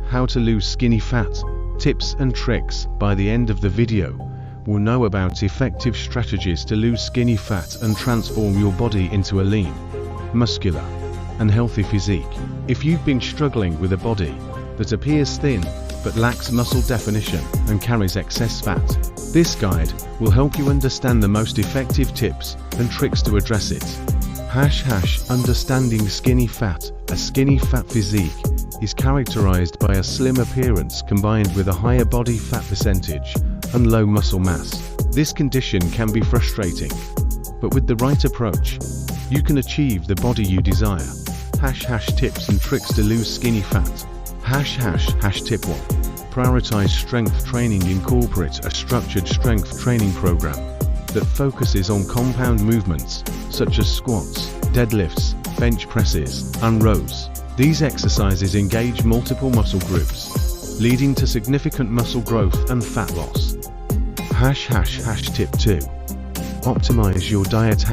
How to lose skinny fat. Tips and tricks. By the end of the video, we'll know about effective strategies to lose skinny fat and transform your body into a lean, muscular, and healthy physique. If you've been struggling with a body that appears thin but lacks muscle definition and carries excess fat, this guide will help you understand the most effective tips and tricks to address it. Understanding skinny fat. A skinny fat physique is characterized by a slim appearance combined with a higher body fat percentage and low muscle mass. This condition can be frustrating, but with the right approach, you can achieve the body you desire. Tips and tricks to lose skinny fat. Tip 1. Prioritize strength training. Incorporate a structured strength training program that focuses on compound movements such as squats, deadlifts, bench presses, and rows. These exercises engage multiple muscle groups, leading to significant muscle growth and fat loss. Tip 2. Optimize your diet.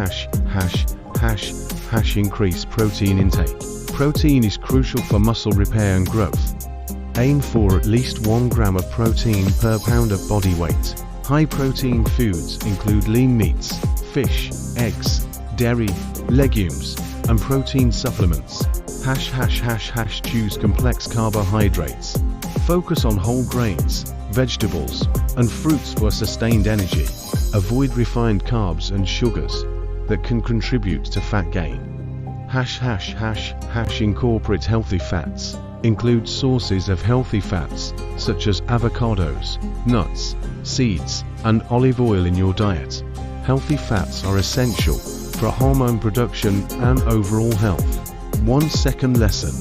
Increase protein intake. Protein is crucial for muscle repair and growth. Aim for at least 1 gram of protein per pound of body weight. High protein foods include lean meats, fish, eggs, dairy, legumes, and protein supplements. Choose complex carbohydrates. Focus on whole grains, vegetables, and fruits for sustained energy. Avoid refined carbs and sugars that can contribute to fat gain. Incorporate healthy fats. Include sources of healthy fats such as avocados, nuts, seeds, and olive oil in your diet. Healthy fats are essential for hormone production and overall health. 1 second lesson.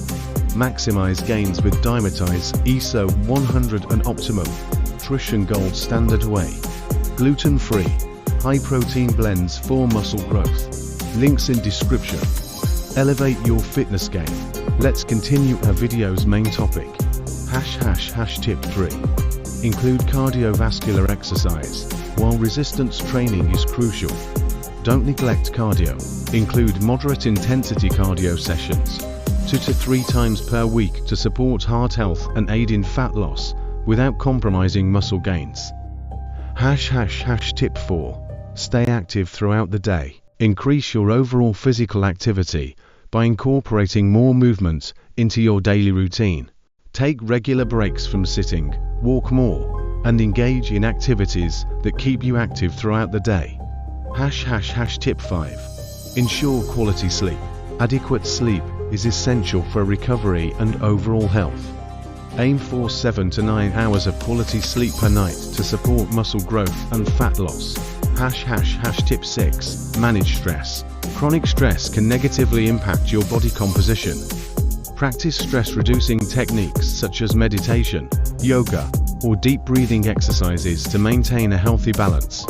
Maximize gains with Dimetize ISO 100 and Optimum Nutrition Gold Standard Whey. Gluten-free, high-protein blends for muscle growth. Links in description. Elevate your fitness game. Let's continue our video's main topic. Tip 3. Include cardiovascular exercise. While resistance training is crucial, don't neglect cardio. Include moderate intensity cardio sessions, 2 to 3 times per week to support heart health and aid in fat loss without compromising muscle gains. Tip 4. Stay active throughout the day. Increase your overall physical activity by incorporating more movement into your daily routine. Take regular breaks from sitting, walk more, and engage in activities that keep you active throughout the day. Tip 5. Ensure quality sleep. Adequate sleep is essential for recovery and overall health. Aim for 7 to 9 hours of quality sleep per night to support muscle growth and fat loss. Tip 6. Manage stress. Chronic stress can negatively impact your body composition. Practice stress-reducing techniques such as meditation, yoga, or deep breathing exercises to maintain a healthy balance.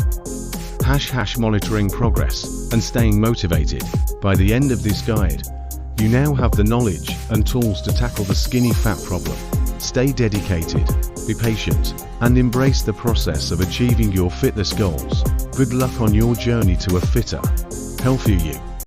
Monitoring progress and staying motivated. By the end of this guide, you now have the knowledge and tools to tackle the skinny fat problem. Stay dedicated, be patient, and embrace the process of achieving your fitness goals. Good luck on your journey to a fitter, healthier you.